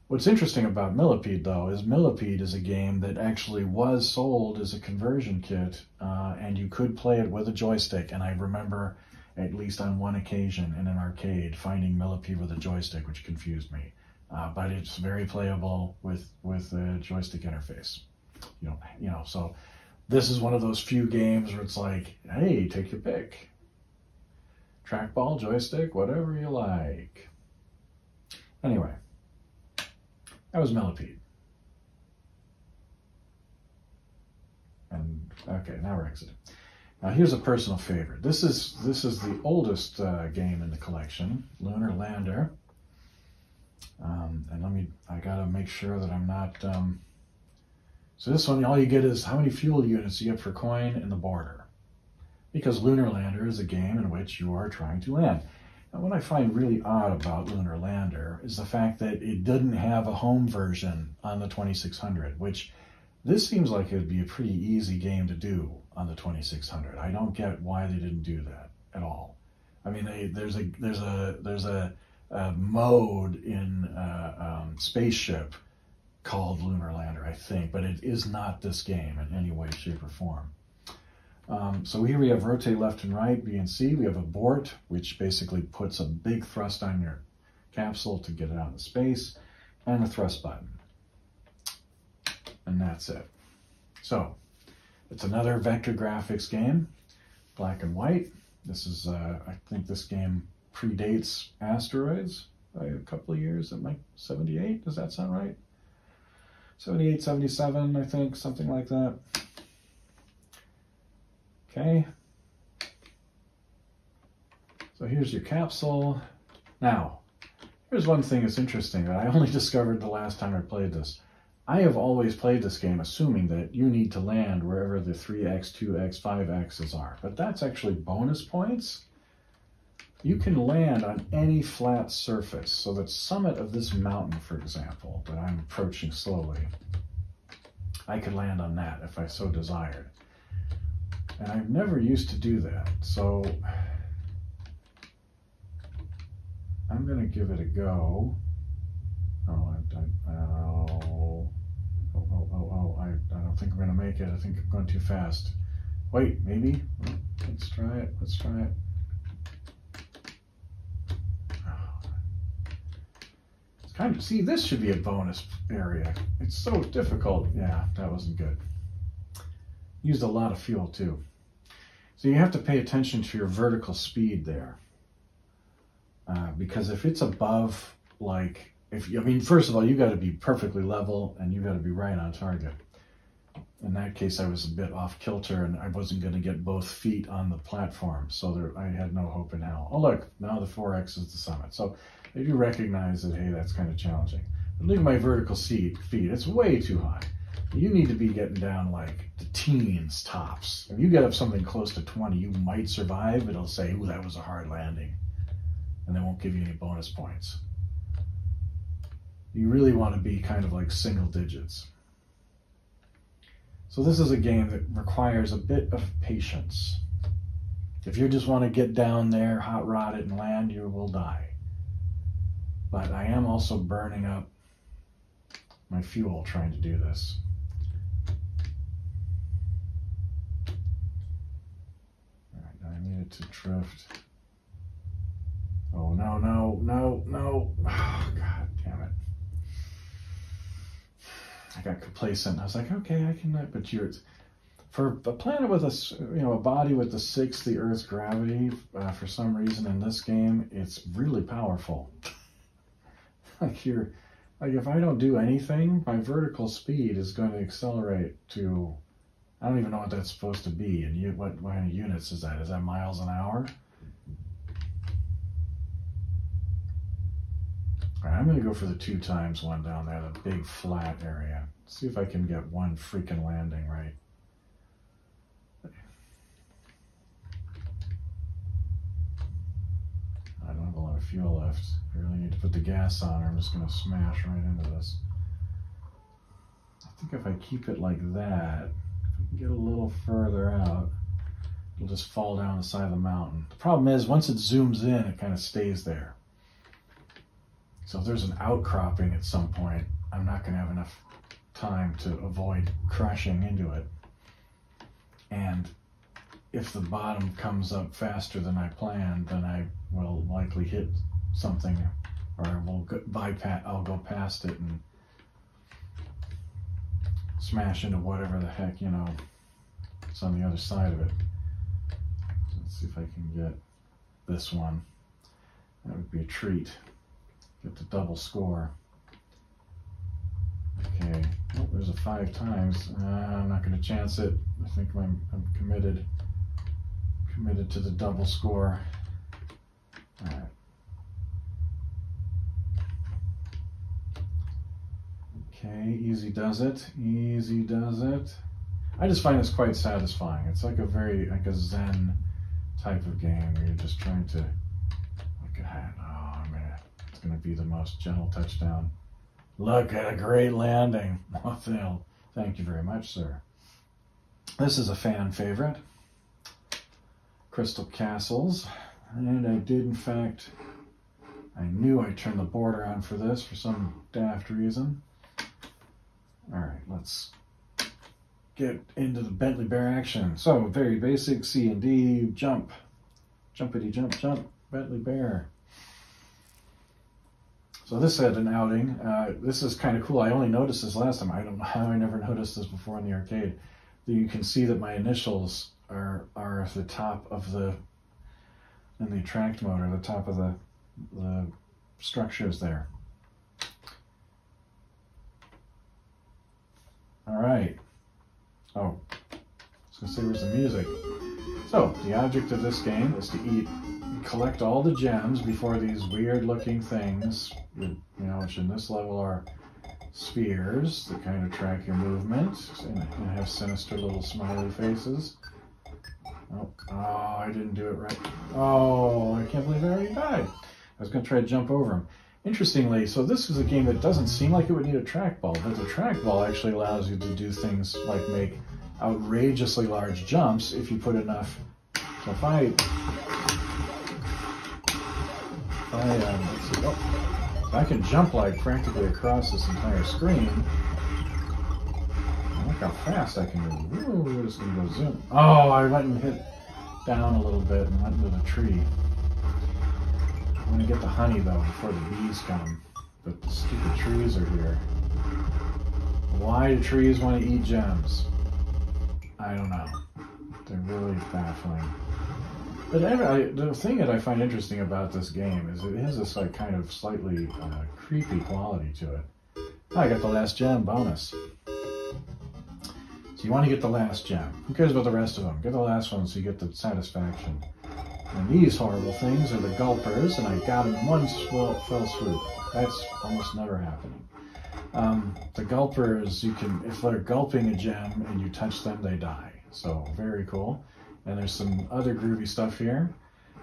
What's interesting about Millipede, though, is Millipede is a game that actually was sold as a conversion kit, and you could play it with a joystick. And I remember, at least on one occasion in an arcade, finding Millipede with a joystick, which confused me. But it's very playable with a joystick interface. You know, so this is one of those few games where it's like, hey, take your pick. Trackball, joystick, whatever you like. Anyway. That was Millipede. And okay, now we're exiting. Now here's a personal favorite. This is the oldest game in the collection, Lunar Lander. And I gotta make sure that I'm not. So this one, all you get is how many fuel units you get per coin in the border, because Lunar Lander is a game in which you are trying to land. Now, what I find really odd about Lunar Lander is the fact that it didn't have a home version on the 2600, which this seems like it would be a pretty easy game to do on the 2600. I don't get why they didn't do that at all. I mean, there's a mode in Spaceship called Lunar Lander, I think, but it is not this game in any way, shape, or form. So here we have rotate left and right, B and C. We have abort, which basically puts a big thrust on your capsule to get it out of space, and the thrust button. And that's it. So it's another vector graphics game, black and white. This is, I think this game predates Asteroids by a couple of years. It might 78, does that sound right? 78, 77, I think, something like that. Okay, so here's your capsule. Now, here's one thing that's interesting that I only discovered the last time I played this. I have always played this game assuming that you need to land wherever the 3x, 2x, 5x's are, but that's actually bonus points. You can land on any flat surface. So the summit of this mountain, for example, that I'm approaching slowly, I could land on that if I so desired. And I've never used to do that, so I'm going to give it a go. I don't think I'm going to make it. I think I'm going too fast. Wait, maybe? Let's try it. Let's try it. It's kind of, see, this should be a bonus area. It's so difficult. Yeah, that wasn't good. Used a lot of fuel too. So you have to pay attention to your vertical speed there. Because if it's above, like, I mean, first of all, you got to be perfectly level and you got to be right on target. In that case, I was a bit off kilter and I wasn't going to get both feet on the platform. So I had no hope in hell. Oh, look, now the 4X is the summit. So I do recognize that, hey, that's kind of challenging. But look at my vertical feet. It's way too high. You need to be getting down like the teens tops. If you get up something close to 20, you might survive. It'll say, ooh, that was a hard landing. And they won't give you any bonus points. You really want to be kind of like single digits. So this is a game that requires a bit of patience. If you just want to get down there, hot rod it and land, you will die. But I am also burning up my fuel trying to do this. All right, I needed to drift. Oh, no, no, no, no. Oh, God damn it. I got complacent. I was like, okay, I can, but for a planet with a body with the 6th, the Earth's gravity, for some reason in this game, it's really powerful. Like if I don't do anything, my vertical speed is going to accelerate to, I don't even know what that's supposed to be. And what kind of units is that? Is that miles an hour? All right, I'm going to go for the 2x1 down there, the big flat area. See if I can get one freaking landing right. I don't have a lot of fuel left. I really need to put the gas on or I'm just going to smash right into this. I think if I keep it like that, if I can get a little further out, it'll just fall down the side of the mountain. The problem is, once it zooms in, it kind of stays there. So if there's an outcropping at some point, I'm not going to have enough time to avoid crashing into it. And if the bottom comes up faster than I planned, then I will likely hit something, or I'll go past it and smash into whatever the heck, it's on the other side of it. So let's see if I can get this one. That would be a treat. Get the double score. Okay, oh, there's a 5x. I'm not going to chance it. I think I'm committed to the double score. All right. Okay, easy does it. Easy does it. I just find this quite satisfying. It's like a Zen type of game where you're just trying to look at that. Oh man, it's going to be the most gentle touchdown. Look at a great landing. What the hell? Thank you very much, sir. This is a fan favorite. Crystal Castles. And I did, in fact, I knew I turned the border on for this for some daft reason. All right, let's get into the Bentley Bear action. So, very basic C and D, jump. Jumpity jump, jump, Bentley Bear. So this had an outing. This is kind of cool. I only noticed this last time. I don't know how I never noticed this before in the arcade. You can see that my initials are at the top of in the attract motor, the top of the structures there. All right. Oh, I was going to say, where's the music? So, the object of this game is to collect all the gems before these weird-looking things, which in this level are spheres that kind of track your movement and have sinister little smiley faces. Oh, I didn't do it right. Oh, I can't believe I already died. I was going to try to jump over him. Interestingly, so this is a game that doesn't seem like it would need a trackball, but the trackball actually allows you to do things like make outrageously large jumps if you put enough. So let's see, I can jump like practically across this entire screen. Look how fast I can move. Ooh, just gonna go zoom. Oh, I went and hit down a little bit and went into the tree. I'm gonna get the honey though before the bees come. But the stupid trees are here. Why do trees want to eat gems? I don't know. They're really baffling. But the thing that I find interesting about this game is it has this like kind of slightly creepy quality to it. I got the last gem bonus. So you want to get the last gem. Who cares about the rest of them? Get the last one so you get the satisfaction. And these horrible things are the gulpers, and I got them in one fell swoop. That's almost never happening. The gulpers, you can, if they're gulping a gem and you touch them, they die. So very cool. And there's some other groovy stuff here.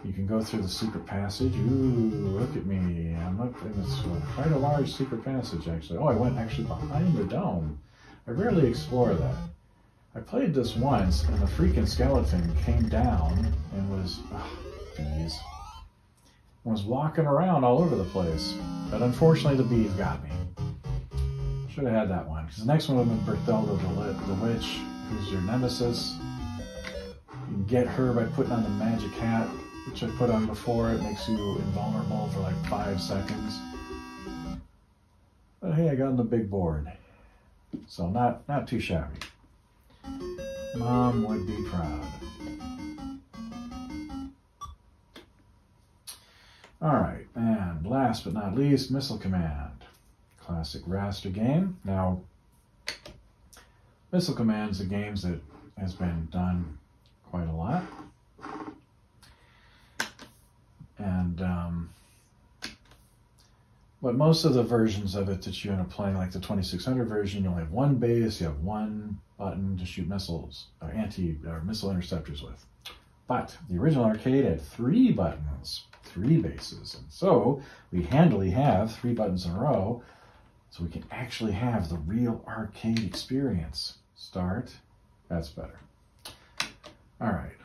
You can go through the secret passage. Ooh, look at me. I'm up in this quite a large secret passage, actually. Oh, I went actually behind the dome. I rarely explore that. I played this once, and the freaking skeleton came down and was, bees, was walking around all over the place. But unfortunately, the bees got me. Should have had that one, because the next one would have been Berthelda the Witch, who's your nemesis. You can get her by putting on the magic hat, which I put on before. It makes you invulnerable for like 5 seconds. But hey, I got on the big board, so not too shabby. Mom would be proud. All right, and last but not least, Missile Command. Classic raster game. Now, Missile Command is a game that has been done quite a lot. And, but most of the versions of it that you end up playing, like the 2600 version, you only have one base, you have one button to shoot missiles, or missile interceptors with. But the original arcade had 3 buttons, 3 bases. And so we handily have 3 buttons in a row, so we can actually have the real arcade experience. Start. That's better. All right.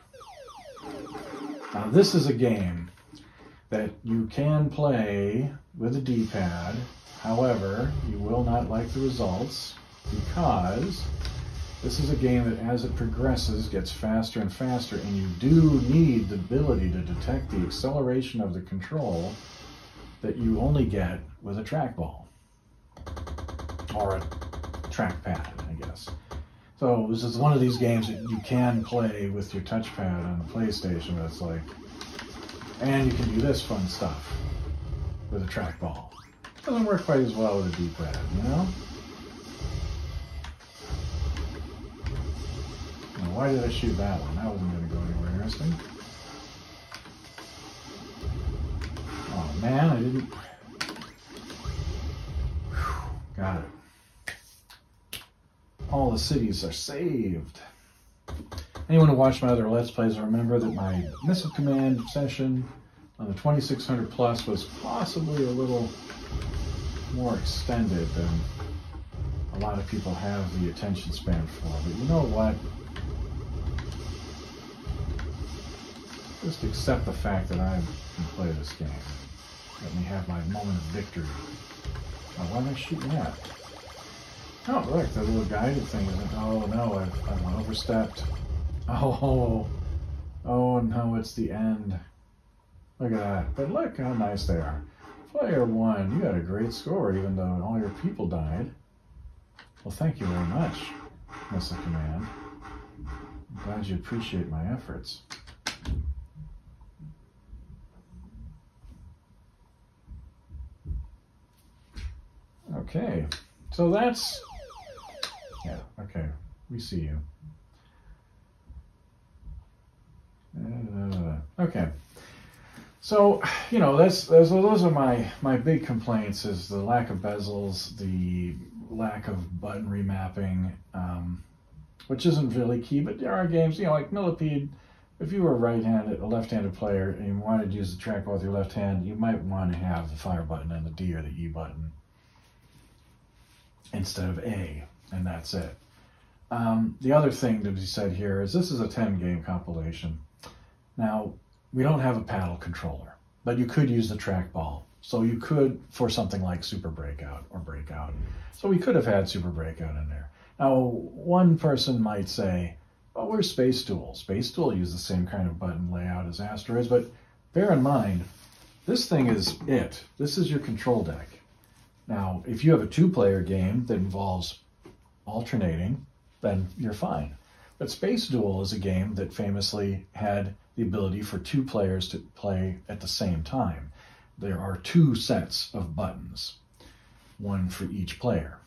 Now this is a game that you can play with a D-pad. However, you will not like the results because this is a game that as it progresses gets faster and faster, and you do need the ability to detect the acceleration of the control that you only get with a trackball or a trackpad, I guess. So this is one of these games that you can play with your touchpad on the PlayStation, but it's like, and you can do this fun stuff with a trackball. Doesn't work quite as well with a D-pad, you know? Now, why did I shoot that one? That wasn't going to go anywhere interesting. Oh man, I didn't. Whew, got it. All the cities are saved. Anyone who watched my other Let's Plays will remember that my Missile Command session on the 2600 Plus was possibly a little more extended than a lot of people have the attention span for. But you know what? Just accept the fact that I can play this game. Let me have my moment of victory. Oh, why am I shooting that? Oh, look, the little guided thing isn't. Oh no, I've overstepped. Oh no, it's the end. Look at that. But look how nice they are. Player 1, you got a great score even though all your people died. Well, thank you very much, Missile Command. I'm glad you appreciate my efforts. Okay, so that's, yeah, okay, we see you. Okay, so, you know, those are my big complaints, is the lack of bezels, the lack of button remapping, which isn't really key, but there are games, you know, like Millipede. If you were a left-handed player, and you wanted to use the trackball with your left hand, you might want to have the fire button and the D or the E button instead of A, and that's it. The other thing to be said here is this is a 10-game compilation. Now, we don't have a paddle controller, but you could use the trackball. So you could, for something like Super Breakout or Breakout, so we could have had Super Breakout in there. Now, one person might say, oh, where's Space Duel? Space Duel used the same kind of button layout as Asteroids, but bear in mind, this thing is it. This is your control deck. Now, if you have a two-player game that involves alternating, then you're fine. But Space Duel is a game that famously had the ability for two players to play at the same time. There are two sets of buttons, one for each player.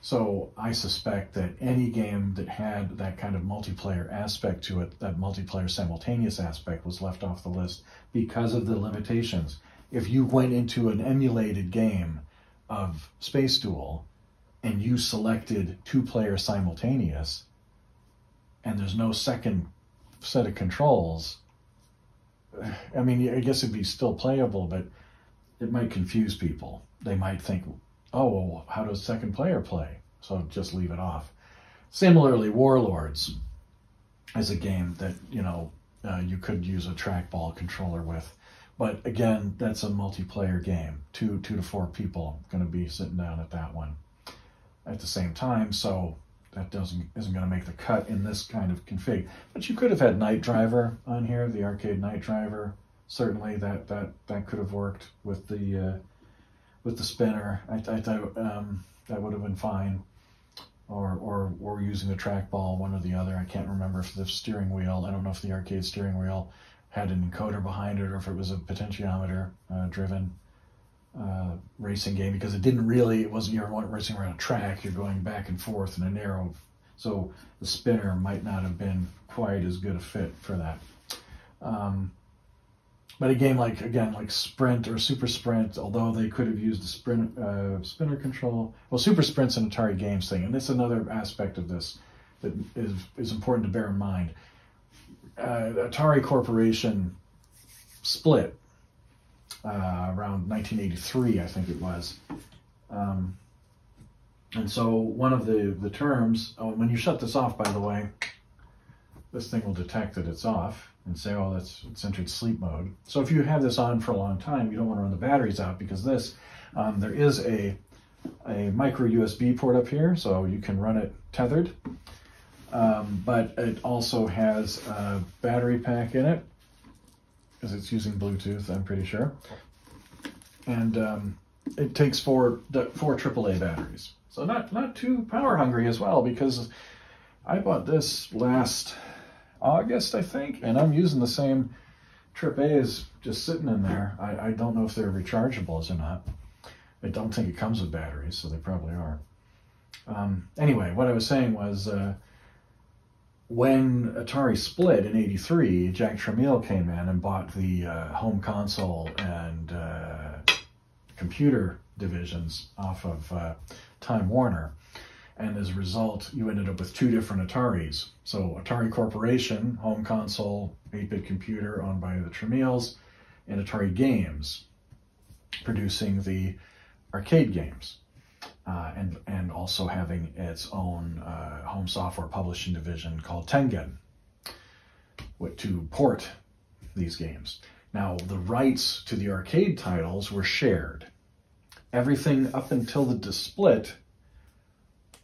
So I suspect that any game that had that kind of multiplayer aspect to it, that multiplayer simultaneous aspect, was left off the list because of the limitations. If you went into an emulated game of Space Duel and you selected two-player simultaneous, and there's no second set of controls, I mean, I guess it'd be still playable, but it might confuse people. They might think, oh, well, how does second player play? So just leave it off. Similarly, Warlords is a game that, you could use a trackball controller with. But again, that's a multiplayer game. Two to four people going to be sitting down at that one at the same time. So that isn't going to make the cut in this kind of config. But you could have had Night Driver on here, the arcade Night Driver. Certainly that could have worked with the spinner. I thought that would have been fine. Or using the trackball, one or the other. I can't remember if the steering wheel, I don't know if the arcade steering wheel had an encoder behind it or if it was a potentiometer driven racing game, because it wasn't, you weren't racing around a track, you're going back and forth in a narrow, so the spinner might not have been quite as good a fit for that. But a game like Sprint or Super Sprint, although they could have used the spinner control, well, Super Sprint's an Atari Games thing, and that's another aspect of this that is important to bear in mind. Atari Corporation split around 1983, I think it was. And so one of the terms, when you shut this off, by the way, this thing will detect that it's off and say, oh, it's entered sleep mode. So if you have this on for a long time, you don't want to run the batteries out, because there is a micro USB port up here, so you can run it tethered. But it also has a battery pack in it, because it's using Bluetooth, I'm pretty sure. And it takes four AAA batteries. So not too power hungry as well, because I bought this last August, I think, and I'm using the same AAAs just sitting in there. I don't know if they're rechargeables or not. I don't think it comes with batteries, so they probably are. Anyway, what I was saying was, when Atari split in '83, Jack Tramiel came in and bought the home console and computer divisions off of Time Warner. And as a result, you ended up with two different Ataris. So Atari Corporation, home console, 8-bit computer owned by the Tramiels, and Atari Games, producing the arcade games. And also having its own home software publishing division called Tengen to port these games. Now, the rights to the arcade titles were shared. Everything up until the split,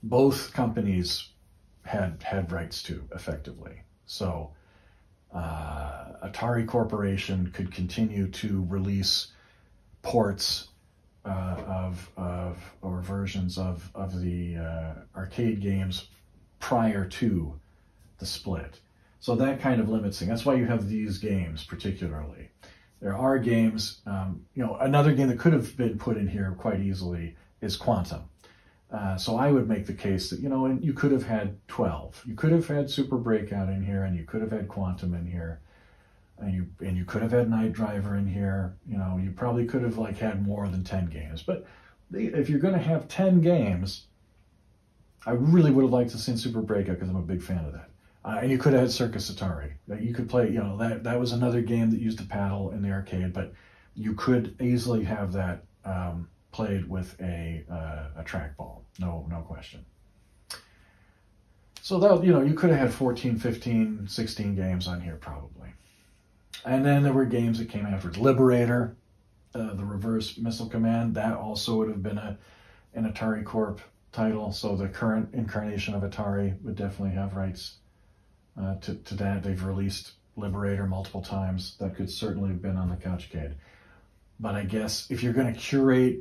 both companies had rights to, effectively. So Atari Corporation could continue to release ports or versions of the arcade games prior to the split. So that kind of limits things. That's why you have these games particularly. There are games, another game that could have been put in here quite easily is Quantum. So I would make the case that, and you could have had 12. You could have had Super Breakout in here, and you could have had Quantum in here, and you could have had Night Driver in here. You probably could have had more than 10 games. But if you're going to have 10 games, I really would have liked to see Super Breakout, because I'm a big fan of that. And you could have had Circus Atari. You could play, that was another game that used a paddle in the arcade, but you could easily have that played with a trackball, no question. So that, you could have had 14, 15, 16 games on here probably. And then there were games that came afterwards. Liberator, the reverse missile command, that also would have been an Atari Corp title. So the current incarnation of Atari would definitely have rights to that. They've released Liberator multiple times. That could certainly have been on the Couchcade. But I guess if you're going to curate,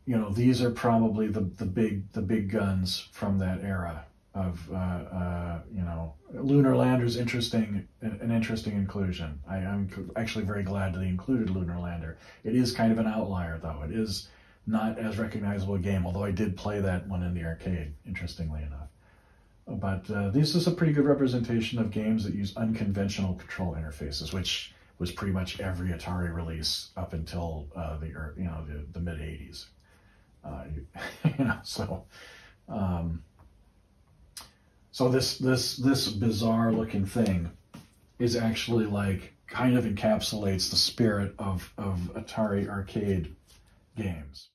you know, these are probably the big guns from that era of you know, Lunar Lander's interesting, an interesting inclusion. I'm actually very glad that they included Lunar Lander. It is kind of an outlier, though. It is not as recognizable a game, although I did play that one in the arcade, interestingly enough. But this is a pretty good representation of games that use unconventional control interfaces, which was pretty much every Atari release up until the mid '80s. You know, so so this bizarre looking thing is actually like kind of encapsulates the spirit of Atari arcade games.